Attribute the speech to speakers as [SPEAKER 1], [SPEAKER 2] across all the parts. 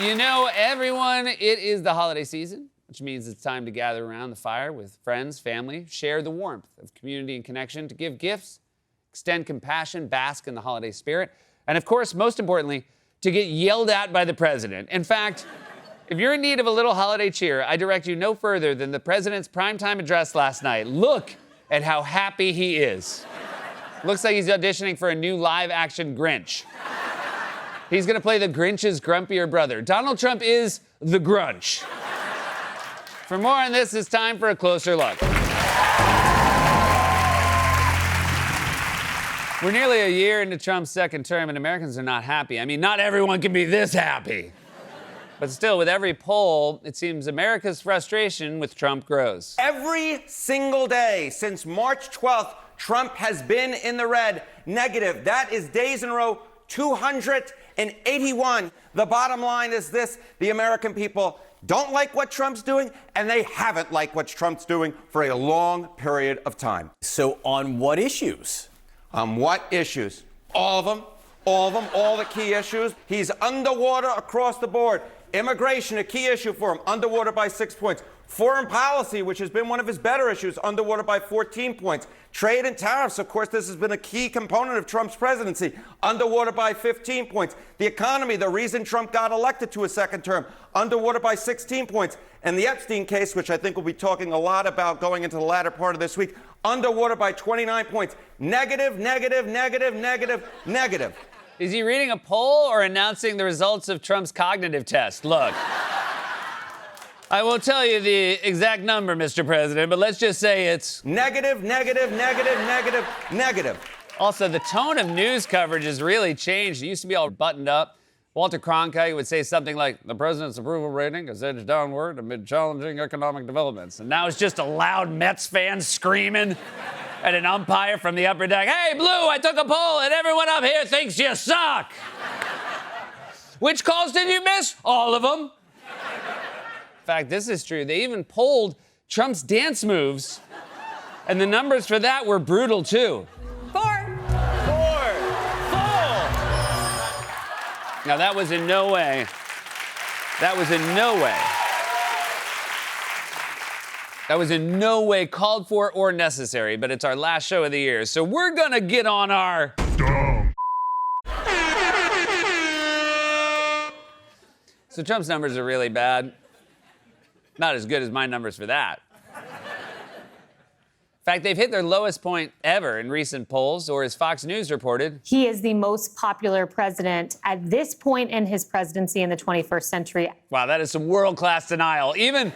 [SPEAKER 1] You know, everyone, it is the holiday season, which means it's time to gather around the fire with friends, family, share the warmth of community and connection, to give gifts, extend compassion, bask in the holiday spirit, and of course, most importantly, to get yelled at by the president. In fact, if you're in need of a little holiday cheer, I direct you no further than the president's primetime address last night. Look at how happy he is. Looks like he's auditioning for a new live-action Grinch. He's gonna play the Grinch's grumpier brother. Donald Trump is the Grunch. For more on this, it's time for a closer look. We're nearly a year into Trump's second term, and Americans are not happy. I mean, not everyone can be this happy. But still, with every poll, it seems America's frustration with Trump grows.
[SPEAKER 2] Every single day since March 12th, Trump has been in the red, negative. That is days in a row, 281. The bottom line is this: the American people don't like what Trump's doing, and they haven't liked what Trump's doing for a long period of time.
[SPEAKER 3] So on what issues?
[SPEAKER 2] What issues? All of them, all the key issues. He's underwater across the board. Immigration, a key issue for him, underwater by 6 points. Foreign policy, which has been one of his better issues, underwater by 14 points. Trade and tariffs, of course, this has been a key component of Trump's presidency, underwater by 15 points. The economy, the reason Trump got elected to a second term, underwater by 16 points. And the Epstein case, which I think we'll be talking a lot about going into the latter part of this week, underwater by 29 points. Negative, negative, negative, negative, negative.
[SPEAKER 1] Is he reading a poll or announcing the results of Trump's cognitive test? Look, I won't tell you the exact number, Mr. President, but let's just say it's
[SPEAKER 2] negative, negative, negative, negative, negative.
[SPEAKER 1] Also, the tone of news coverage has really changed. It used to be all buttoned up. Walter Cronkite would say something like, the president's approval rating has edged downward amid challenging economic developments. And now it's just a loud Mets fan screaming at an umpire from the upper deck. Hey, Blue, I took a poll and everyone up here thinks you suck. Which calls did you miss? All of them. In fact, this is true. They even polled Trump's dance moves, and the numbers for that were brutal, too.
[SPEAKER 4] 4.
[SPEAKER 1] Now, that was in no way called for or necessary, but it's our last show of the year, so we're gonna get on our So Trump's numbers are really bad. Not as good as my numbers for that. In fact, they've hit their lowest point ever in recent polls, or as Fox News reported,
[SPEAKER 4] He is the most popular president at this point in his presidency in the 21st century.
[SPEAKER 1] wow, that is some world-class denial. Even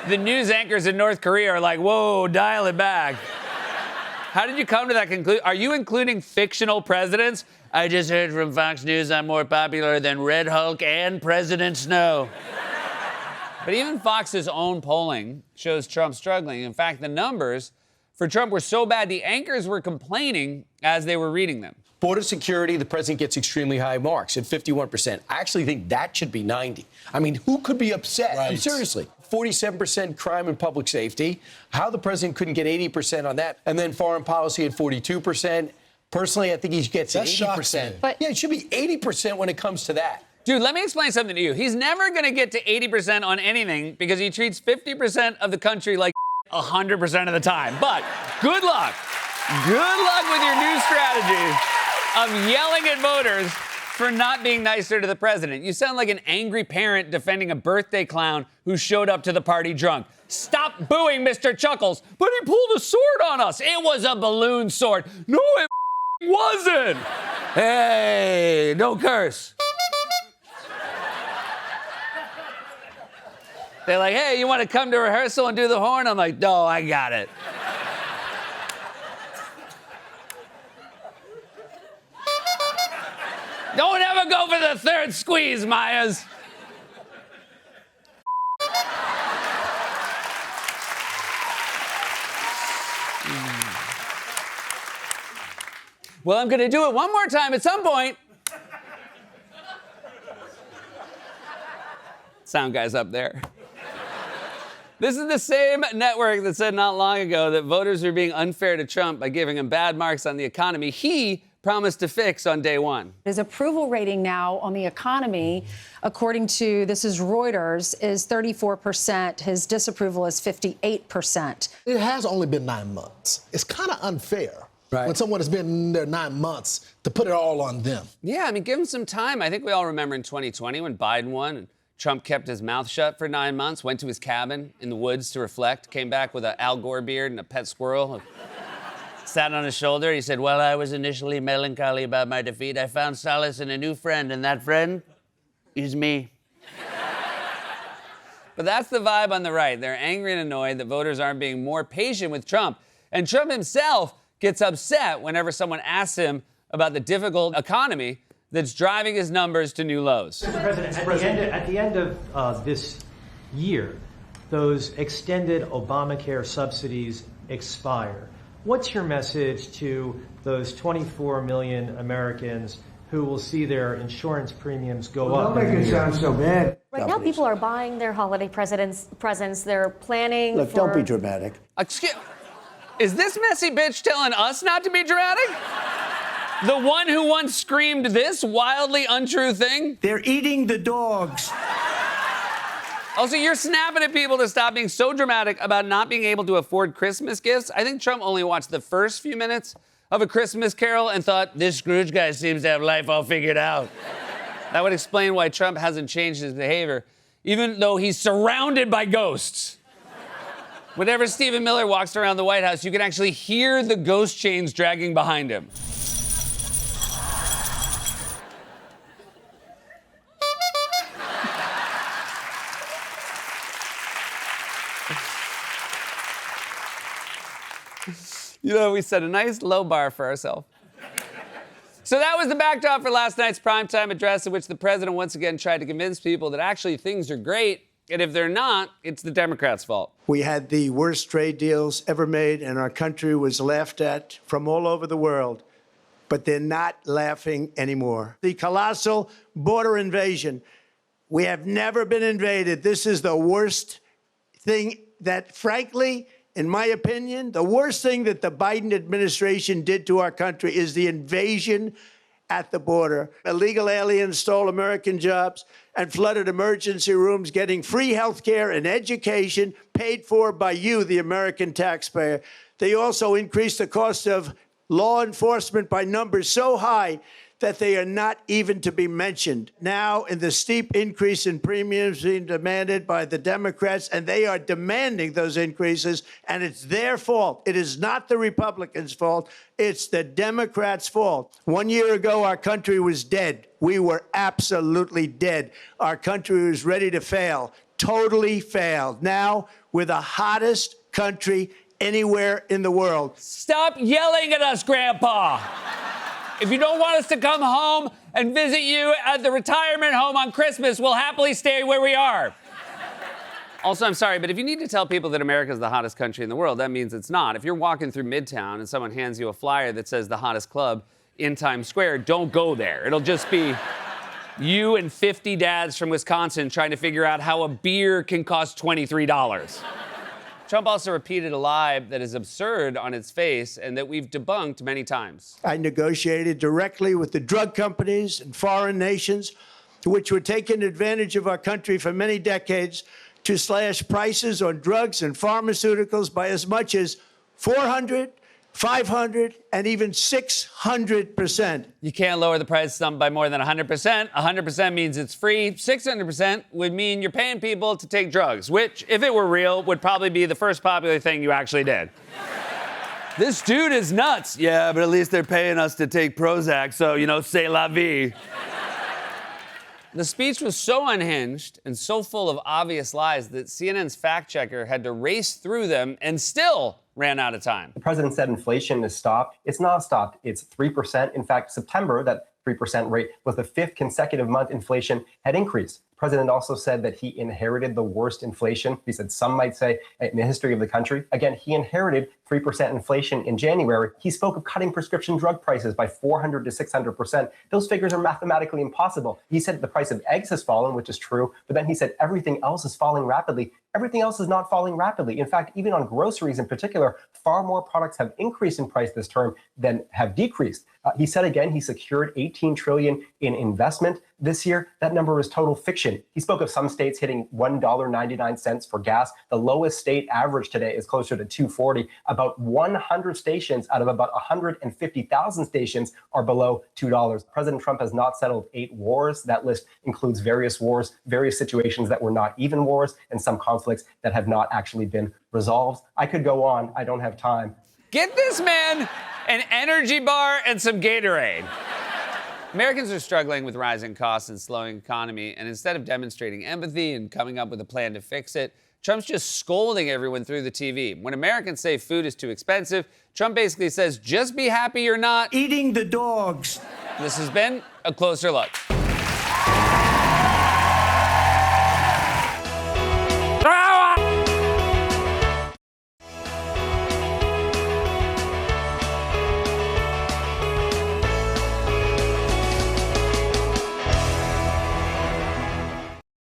[SPEAKER 1] the news anchors in North Korea are like, whoa, dial it back. How did you come to that conclusion? Are you including fictional presidents? I just heard from Fox News I'm more popular than Red Hulk and President Snow. But even Fox's own polling shows Trump struggling. In fact, the numbers for Trump were so bad, the anchors were complaining as they were reading them.
[SPEAKER 5] Border security, the president gets extremely high marks at 51%. I actually think that should be 90. I mean, who could be upset?
[SPEAKER 6] Right.
[SPEAKER 5] I mean, seriously. 47% crime and public safety. How the president couldn't get 80% on that. And then foreign policy at 42%. Personally, I think he gets
[SPEAKER 6] That shocks
[SPEAKER 5] 80%.
[SPEAKER 6] me.
[SPEAKER 4] But
[SPEAKER 5] Yeah, it should be 80% when it comes to that.
[SPEAKER 1] Dude, let me explain something to you. He's never gonna get to 80% on anything because he treats 50% of the country like 100% of the time. But good luck. Good luck with your new strategy of yelling at voters for not being nicer to the president. You sound like an angry parent defending a birthday clown who showed up to the party drunk. Stop booing Mr. Chuckles. But he pulled a sword on us. It was a balloon sword. No, it wasn't. Hey, don't curse. They're like, hey, you want to come to rehearsal and do the horn? I'm like, no, I got it. Don't ever go for the third squeeze, Myers. Well, I'm going to do it one more time at some point. Sound guys up there. This is the same network that said not long ago that voters are being unfair to Trump by giving him bad marks on the economy. He promised to fix on day one.
[SPEAKER 6] His approval rating now on the economy, according to, this is Reuters, is 34%. His disapproval is 58%.
[SPEAKER 7] It has only been 9 months. It's kind of unfair when someone has been in there 9 months to put it all on them.
[SPEAKER 1] Yeah, I mean, give him some time. I think we all remember in 2020 when Biden won and Trump kept his mouth shut for 9 months, went to his cabin in the woods to reflect, came back with an Al Gore beard and a pet squirrel. Sat on his shoulder. He said, "While I was initially melancholy about my defeat, I found solace in a new friend, and that friend is me." But that's the vibe on the right. They're angry and annoyed that voters aren't being more patient with Trump. And Trump himself gets upset whenever someone asks him about the difficult economy that's driving his numbers to new lows.
[SPEAKER 8] Mr. President, at the end of this year, those extended Obamacare subsidies expire. What's your message to those 24 million Americans who will see their insurance premiums go up?
[SPEAKER 9] Don't make it sound so bad.
[SPEAKER 10] Right now, people are buying their holiday presents. They're planning
[SPEAKER 9] Look,
[SPEAKER 10] for...
[SPEAKER 9] don't be dramatic.
[SPEAKER 1] Excuse, is this messy bitch telling us not to be dramatic? The one who once screamed this wildly untrue thing?
[SPEAKER 9] They're eating the dogs.
[SPEAKER 1] Also, you're snapping at people to stop being so dramatic about not being able to afford Christmas gifts. I think Trump only watched the first few minutes of A Christmas Carol and thought, this Scrooge guy seems to have life all figured out. That would explain why Trump hasn't changed his behavior, even though he's surrounded by ghosts. Whenever Stephen Miller walks around the White House, you can actually hear the ghost chains dragging behind him. You know, we set a nice low bar for ourselves. So that was the backdrop for last night's primetime address, in which the president once again tried to convince people that actually things are great, and if they're not, it's the Democrats' fault.
[SPEAKER 9] We had the worst trade deals ever made, and our country was laughed at from all over the world. But they're not laughing anymore. The colossal border invasion. We have never been invaded. This is the worst thing that, frankly, in my opinion, the worst thing that the Biden administration did to our country is the invasion at the border. Illegal aliens stole American jobs and flooded emergency rooms, getting free health care and education paid for by you, the American taxpayer. They also increased the cost of law enforcement by numbers so high that they are not even to be mentioned. Now, in the steep increase in premiums being demanded by the Democrats, and they are demanding those increases, and it's their fault. It is not the Republicans' fault. It's the Democrats' fault. 1 year ago, our country was dead. We were absolutely dead. Our country was ready to fail, totally failed. Now, we're the hottest country anywhere in the world.
[SPEAKER 1] Stop yelling at us, Grandpa. If you don't want us to come home and visit you at the retirement home on Christmas, we'll happily stay where we are. Also, I'm sorry, but if you need to tell people that America is the hottest country in the world, that means it's not. If you're walking through Midtown and someone hands you a flyer that says the hottest club in Times Square, don't go there. It'll just be you and 50 dads from Wisconsin trying to figure out how a beer can cost $23. Trump also repeated a lie that is absurd on its face and that we've debunked many times.
[SPEAKER 9] I negotiated directly with the drug companies and foreign nations, which were taking advantage of our country for many decades, to slash prices on drugs and pharmaceuticals by as much as 400, 500, and even 600%.
[SPEAKER 1] You can't lower the price by more than 100%. 100% means it's free. 600% would mean you're paying people to take drugs, which, if it were real, would probably be the first popular thing you actually did. This dude is nuts. Yeah, but at least they're paying us to take Prozac, so, c'est la vie. The speech was so unhinged and so full of obvious lies that CNN's fact checker had to race through them and still ran out of time.
[SPEAKER 11] The president said inflation is stopped. It's not stopped. It's 3%. In fact, September, that 3% rate was the 5th consecutive month inflation had increased. The President also said that he inherited the worst inflation. He said some might say in the history of the country. Again, he inherited 3% inflation in January. He spoke of cutting prescription drug prices by 400 to 600%. Those figures are mathematically impossible. He said the price of eggs has fallen, which is true, but then he said everything else is falling rapidly. Everything else is not falling rapidly. In fact, even on groceries in particular, far more products have increased in price this term than have decreased. He said again, he secured $18 trillion in investment this year. That number is total fiction. He spoke of some states hitting $1.99 for gas. The lowest state average today is closer to $2.40. About 100 stations out of about 150,000 stations are below $2. President Trump has not settled 8 wars. That list includes various wars, various situations that were not even wars, and some conflicts that have not actually been resolved. I could go on. I don't have time.
[SPEAKER 1] Get this man an energy bar and some Gatorade. Americans are struggling with rising costs and slowing economy, and instead of demonstrating empathy and coming up with a plan to fix it, Trump's just scolding everyone through the TV. When Americans say food is too expensive, Trump basically says, just be happy you're not
[SPEAKER 9] Eating the dogs.
[SPEAKER 1] This has been A Closer Look.